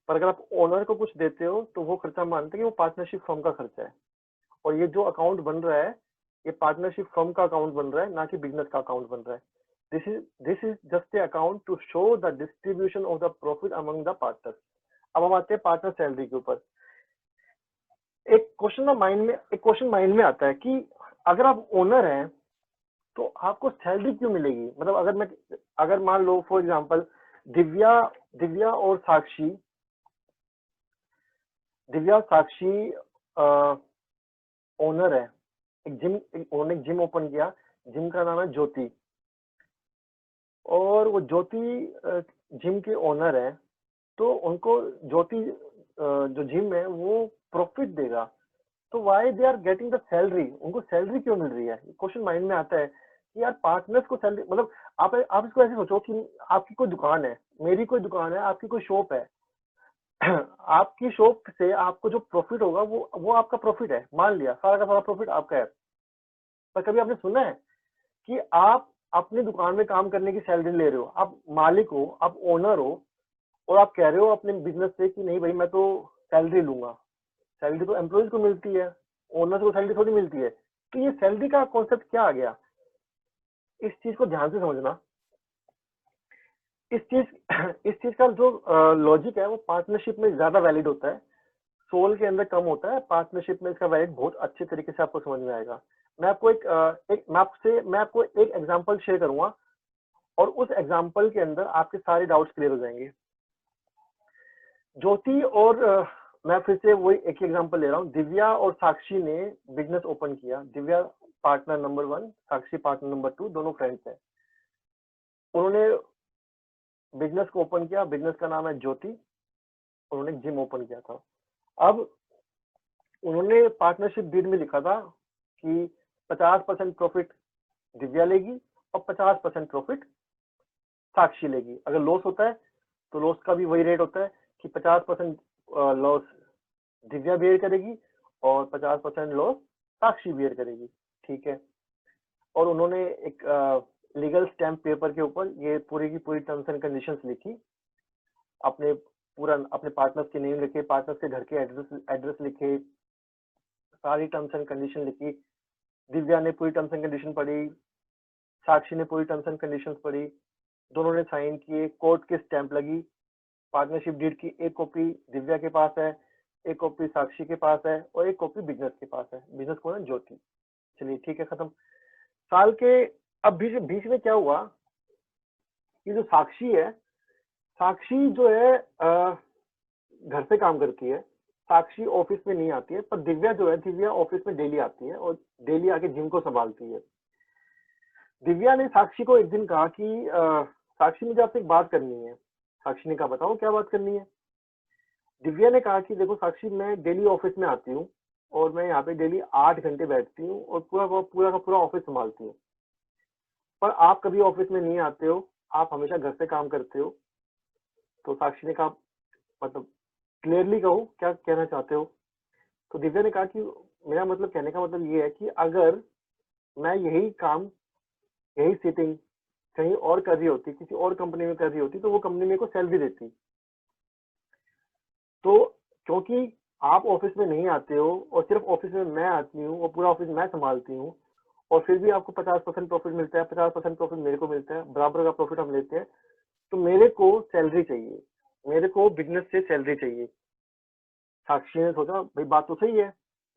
पर अगर आप ओनर को कुछ देते हो तो वो खर्चा मानते हैं कि वो पार्टनरशिप फर्म का खर्चा है। और ये जो अकाउंट बन रहा है, ये पार्टनरशिप फर्म का अकाउंट बन रहा है, ना कि बिजनेस का अकाउंट बन रहा है। This is just a account to show the distribution of the profit among the partners. अब हम आते हैं पार्टनर सैलरी के ऊपर। एक क्वेश्चन माइंड में आता है कि अगर आप ओनर हैं तो आपको सैलरी क्यों मिलेगी। मतलब अगर मान लो फॉर एग्जांपल दिव्या और साक्षी ओनर है, उन्होंने जिम ओपन किया, जिम का नाम है ज्योति, और वो ज्योति जिम के ओनर है, तो उनको ज्योति जो जिम है वो प्रॉफिट देगा, तो why they are getting the salary, उनको सैलरी क्यों मिल रही है। क्वेश्चन माइंड में आता है कि यार पार्टनर्स को सैलरी, मतलब आप इसको ऐसे सोचो कि आपकी कोई दुकान है, मेरी कोई दुकान है, आपकी कोई शॉप है। आपकी शॉप से आपको जो प्रॉफिट होगा वो आपका प्रॉफिट है, मान लिया सारा का सारा प्रॉफिट आपका है। पर कभी आपने सुना है कि आप अपनी दुकान में काम करने की सैलरी ले रहे हो, आप मालिक हो, आप ओनर हो, और आप कह रहे हो अपने बिजनेस से कि नहीं भाई मैं तो सैलरी लूंगा। सैलरी तो एम्प्लॉयज को मिलती है, ओनर को सैलरी थोड़ी मिलती है। तो ये सैलरी का कॉन्सेप्ट क्या आ गया, इस चीज को ध्यान से समझना। इस चीज का जो लॉजिक है वो पार्टनरशिप में ज्यादा वैलिड होता है, सोल के अंदर कम होता है। पार्टनरशिप में इसका वैलिड बहुत अच्छे तरीके से आपको समझ में आएगा। मैं आपको मैं आपको एक एग्जांपल शेयर करूंगा और उस एग्जाम्पल के अंदर आपके सारे डाउट्स क्लियर हो जाएंगे। ज्योति और मैं फिर से वही एक ही एग्जांपल ले रहा हूँ। दिव्या और साक्षी ने बिजनेस ओपन किया। Divya partner number 1, Sakshi partner number 2, दोनों फ्रेंड्स हैं। उन्होंने बिजनेस को ओपन किया, बिजनेस का नाम है ज्योति। उन्होंने जिम ओपन किया था। अब उन्होंने पार्टनरशिप डीड में लिखा था कि 50% प्रॉफिट दिव्या लेगी और 50% प्रॉफिट साक्षी लेगी। अगर लॉस होता है तो लॉस का भी वही रेट होता है कि 50% लॉस दिव्या बेयर करेगी और 50% लॉस साक्षी बेयर करेगी। ठीक है। और उन्होंने एक लीगल स्टैम्प पेपर के ऊपर ये पूरी की पूरी टर्म्स एंड कंडीशंस लिखी। अपने पार्टनर्स के नेम लिखे, पार्टनर्स के घर के एड्रेस लिखे, सारी टर्म्स एंड कंडीशन लिखी। दिव्या ने पूरी टर्म्स एंड कंडीशन पढ़ी, साक्षी ने पूरी टर्म्स एंड कंडीशंस पढ़ी, दोनों ने साइन किए, कोर्ट की स्टैंप लगी। पार्टनरशिप डीड की एक कॉपी दिव्या के पास है, एक कॉपी साक्षी के पास है और एक कॉपी बिजनेस के पास है। बिजनेस कौन है? ज्योति। चलिए ठीक है, खत्म। साल के अब बीच में क्या हुआ कि जो साक्षी है, साक्षी जो है घर से काम करती है। साक्षी ऑफिस में नहीं आती है, पर दिव्या जो है, दिव्या ऑफिस में डेली आती है और डेली आके जिम को संभालती है। दिव्या ने साक्षी को एक दिन कहा कि साक्षी मुझे आपसे एक बात करनी है। साक्षी ने कहा बताओ क्या बात करनी है। दिव्या ने कहा कि देखो साक्षी, मैं डेली ऑफिस में आती हूँ और मैं यहाँ पे डेली 8 घंटे बैठती हूँ और पूरा का पूरा ऑफिस संभालती हूँ, पर आप कभी ऑफिस में नहीं आते हो, आप हमेशा घर से काम करते हो। तो साक्षी ने कहा मतलब क्लियरली कहो क्या कहना चाहते हो। तो दिव्या ने कहा कि मेरा मतलब, कहने का मतलब ये है कि अगर मैं यही काम, यही सिटिंग कहीं और कर रही होती, किसी और कंपनी में कर रही होती, तो वो कंपनी मेरे को सैलरी देती। तो क्योंकि आप ऑफिस में नहीं आते हो और सिर्फ ऑफिस में मैं आती हूँ और पूरा ऑफिस मैं संभालती हूँ और फिर भी आपको 50% प्रॉफिट मिलता है, 50% प्रॉफिट मेरे को मिलता है, बराबर का प्रॉफिट हम लेते हैं, तो मेरे को सैलरी चाहिए, मेरे को बिजनेस से सैलरी चाहिए। साक्षी ने सोचा भाई बात तो सही है,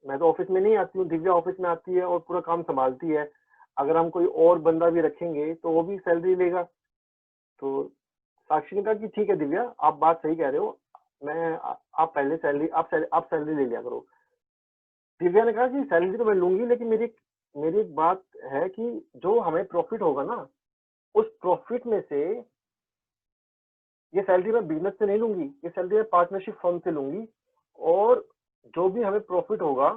मैं तो ऑफिस में नहीं आती हूँ, दिव्या ऑफिस में आती है और पूरा काम संभालती है, अगर हम कोई और बंदा भी रखेंगे तो वो भी सैलरी लेगा। तो साक्षी ने कहा कि ठीक है दिव्या, आप बात सही कह रहे हो, आप पहले सैलरी, आप सैलरी ले लिया करो। दिव्या ने कहा कि सैलरी तो मैं लूंगी, लेकिन मेरी एक बात है कि जो हमें प्रॉफिट होगा ना, उस प्रॉफिट में से ये सैलरी मैं बिजनेस से नहीं लूंगी, ये सैलरी मैं पार्टनरशिप फर्म से लूंगी, और जो भी हमें प्रॉफिट होगा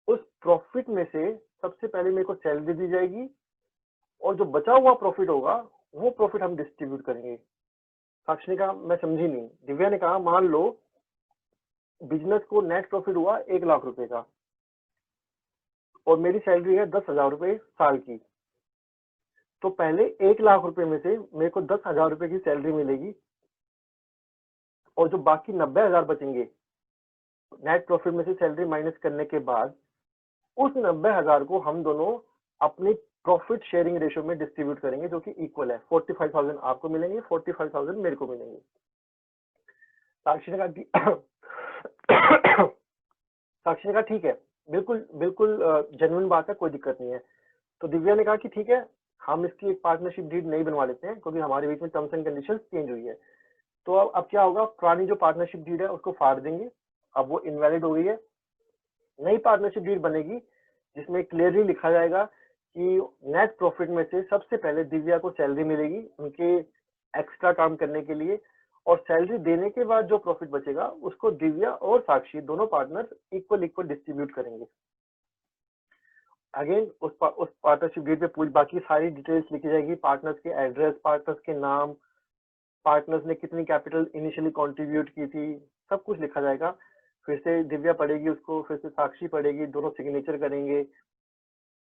उस प्रॉफिट में से सबसे पहले मेरे को सैलरी दी जाएगी और जो बचा हुआ प्रॉफिट होगा वो प्रॉफिट हम डिस्ट्रीब्यूट करेंगे। साक्षी ने कहा मैं समझी नहीं। दिव्या ने कहा मान लो बिजनेस को नेट प्रॉफिट हुआ 1 लाख रुपए का और मेरी सैलरी है 10,000 रुपए साल की, तो पहले 1 लाख रुपए में से मेरे को 10,000 रुपए की सैलरी मिलेगी और जो बाकी 90,000 बचेंगे नेट प्रॉफिट में से सैलरी माइनस करने के बाद, उस 90,000 को हम दोनों अपनी प्रॉफिट शेयरिंग रेशियो में डिस्ट्रीब्यूट करेंगे, जो कि इक्वल है। 45,000 आपको मिलेंगे, 45,000 मेरे को मिलेंगे। साक्षी ने कहा साक्षी ने कहा ठीक है, बिल्कुल बिल्कुल जेन्युइन बात है, कोई दिक्कत नहीं है। तो दिव्या ने कहा कि ठीक है, हम इसकी एक पार्टनरशिप डीड नहीं बनवा लेते हैं क्योंकि हमारे बीच में टर्म्स एंड कंडीशंस चेंज हुई है। तो अब क्या होगा, पुरानी जो पार्टनरशिप डीड है उसको फाड़ देंगे, अब वो इनवैलिड हो गई है। नई पार्टनरशिप डीड बनेगी जिसमें क्लियरली लिखा जाएगा कि नेट प्रॉफिट में से सबसे पहले दिव्या को सैलरी मिलेगी उनके एक्स्ट्रा काम करने के लिए, और सैलरी देने के बाद जो प्रॉफिट बचेगा उसको दिव्या और साक्षी दोनों पार्टनर इक्वल डिस्ट्रीब्यूट करेंगे। अगेन उस पार्टनरशिप डीड पे पूरी बाकी सारी डिटेल्स लिखी जाएगी, पार्टनर्स के एड्रेस, पार्टनर्स के नाम, पार्टनर्स ने कितनी कैपिटल इनिशियली कंट्रीब्यूट की थी, सब कुछ लिखा जाएगा। फिर से दिव्या पढ़ेगी उसको, फिर से साक्षी पढ़ेगी, दोनों सिग्नेचर करेंगे,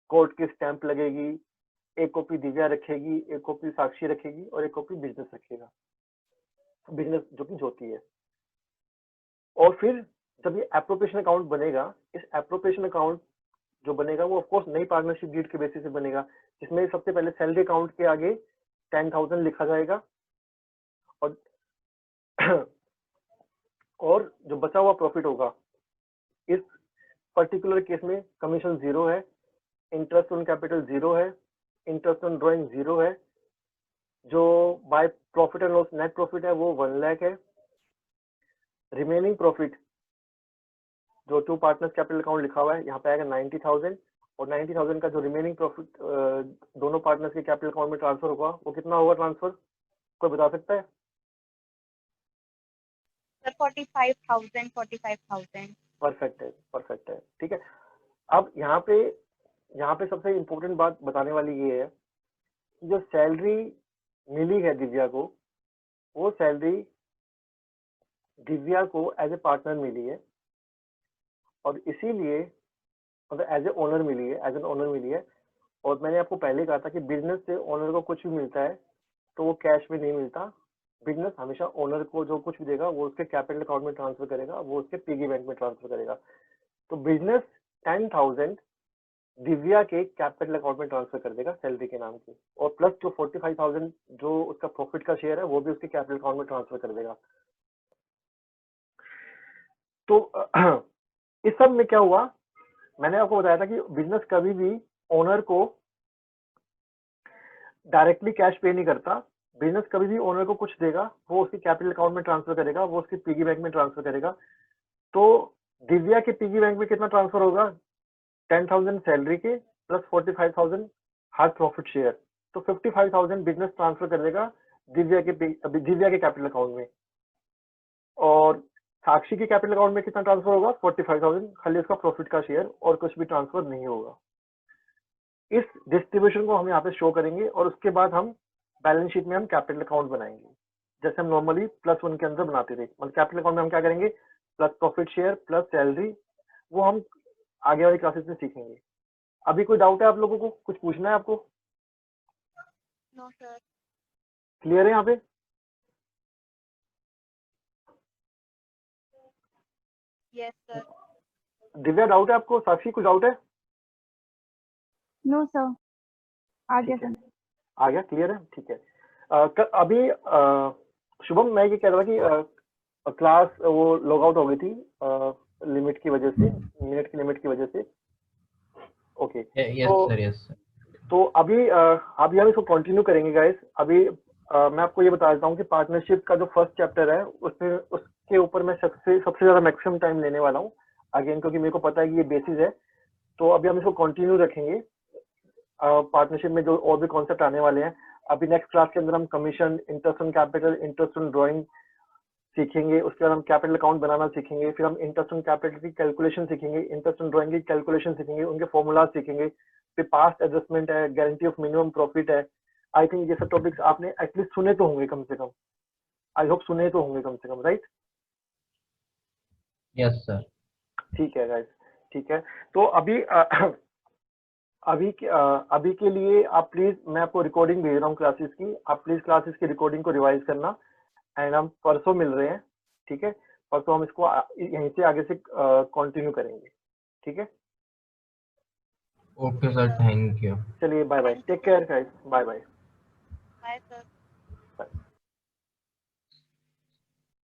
कोर्ट की स्टैंप लगेगी, एक कॉपी दिव्या रखेगी, एक कॉपी साक्षी रखेगी और एक कॉपी बिजनेस रखेगा, बिजनेस जो कि ज्योति है। और फिर जब ये एप्रोप्रिएशन अकाउंट बनेगा, इस एप्रोप्रिएशन अकाउंट जो बनेगा वो ऑफकोर्स नई पार्टनरशिप डीड के बेसिस पे बनेगा, जिसमें सबसे पहले सैलरी अकाउंट के आगे 10,000 लिखा जाएगा और और जो बचा हुआ प्रॉफिट होगा, इस पर्टिकुलर केस में कमीशन 0 है, इंटरेस्ट ऑन कैपिटल 0 है, इंटरेस्ट ऑन ड्रॉइंग 0 है, जो bye profit and loss net profit है वो 1 लाख है। रिमेनिंग प्रॉफिट जो टू पार्टनर्स कैपिटल अकाउंट लिखा हुआ है यहाँ पे आएगा 90,000, और 90,000 का जो रिमेनिंग प्रॉफिट दोनों पार्टनर्स के कैपिटल अकाउंट में ट्रांसफर होगा वो कितना होगा ट्रांसफर, कोई बता सकता है? सर 45,000। परफेक्ट है, ठीक है। अब यहाँ पे सबसे इम्पोर्टेंट बात बताने वाली ये है कि जो सैलरी मिली है दिव्या को, वो सैलरी दिव्या को एज ए पार्टनर मिली है, और इसीलिए मतलब एज ए ओनर मिली है, एज एन ओनर मिली है। और मैंने आपको पहले कहा था कि बिजनेस से ओनर को कुछ भी मिलता है तो वो कैश में नहीं मिलता। बिजनेस हमेशा ओनर को जो कुछ भी देगा वो उसके कैपिटल अकाउंट में ट्रांसफर करेगा, वो उसके पिगी बैंक में ट्रांसफर करेगा। तो बिजनेस 10,000 दिव्या के कैपिटल अकाउंट में ट्रांसफर कर देगा सैलरी के नाम की, और प्लस जो 45,000 जो उसका प्रॉफिट का शेयर है वो भी उसके कैपिटल अकाउंट में ट्रांसफर कर देगा। तो इस सब में क्या हुआ, मैंने आपको बताया था कि बिजनेस कभी भी ओनर को डायरेक्टली कैश पे नहीं करता। बिजनेस कभी भी ओनर को कुछ देगा वो उसके कैपिटल अकाउंट में ट्रांसफर करेगा, वो उसके पिगी बैंक में ट्रांसफर करेगा। तो दिव्या के पिगी बैंक में कितना ट्रांसफर होगा, 10,000 सैलरी के प्लस 45,000 हार्ड प्रॉफिट शेयर, तो 55,000 बिजनेस ट्रांसफर कर देगा दिव्या के कैपिटल अकाउंट में। और साक्षी के कैपिटल अकाउंट में कितना ट्रांसफर होगा, 45,000, खाली उसका प्रॉफिट का शेयर, और कुछ भी ट्रांसफर नहीं होगा। इस डिस्ट्रीब्यूशन को हम यहाँ पे शो करेंगे, और उसके बाद हम बैलेंस शीट में हम कैपिटल अकाउंट बनाएंगे जैसे हम नॉर्मली +1 के अंदर बनाते थे। मतलब कैपिटल अकाउंट में हम क्या करेंगे, plus profit share plus salary, वो हम आगे वाली क्लासेस में सीखेंगे। अभी कोई डाउट है आप लोगों को, कुछ पूछना है आपको? No sir. क्लियर है यहाँ पे? Yes sir. दिव्या डाउट है आपको? साक्षी कुछ डाउट है? नो सर, आ गया ठीक है, सर। आ गया, क्लियर है, ठीक है। अभी शुभम मैं ये कह रहा था कि क्लास वो लॉग आउट हो गई थी लिमिट की वजह से, मिनट की लिमिट की वजह से। Okay, yes sir, yes sir. तो अभी हम इसको कंटिन्यू करेंगे गाइस। अभी मैं आपको ये बता देता हूँ कि पार्टनरशिप का जो फर्स्ट चैप्टर है उसके ऊपर मैं सबसे ज्यादा मैक्सिमम टाइम लेने वाला हूँ अगेन, क्योंकि मेरे को पता है कि ये बेसिस है। तो अभी हम इसको कंटिन्यू रखेंगे। पार्टनरशिप में जो और भी कॉन्सेप्ट आने वाले हैं, अभी नेक्स्ट क्लास के अंदर हम commission, interest on capital, interest on drawing सीखेंगे। उसके बाद हम कैपिटल अकाउंट बनाना सीखेंगे, फिर हम इंटरेस्ट ऑन कैपिटल की कैलकुलेशन सीखेंगे, इंटरेस्ट ऑन ड्रॉइंग की कैलकुलेशन सीखेंगे, उनके फॉर्मूला सीखेंगे, फिर पास्ट एडजस्टमेंट है, गारंटी ऑफ मिनिमम प्रॉफिट है। आई थिंक ये सब टॉपिक्स आपने एटलीस्ट सुने तो होंगे कम से कम, आई होप सुने तो होंगे कम से कम, राइट? Yes sir. ठीक है गाइस, ठीक है। तो अभी के लिए आप प्लीज, मैं आपको रिकॉर्डिंग भेज रहा हूँ क्लासेस की, आप प्लीज क्लासेस की रिकॉर्डिंग को रिवाइज करना। एंड हम परसों मिल रहे हैं, ठीक है? परसों हम इसको यहीं से आगे से कंटिन्यू करेंगे, ठीक है? Okay sir, thank you. चलिए bye bye, take care guys, bye bye.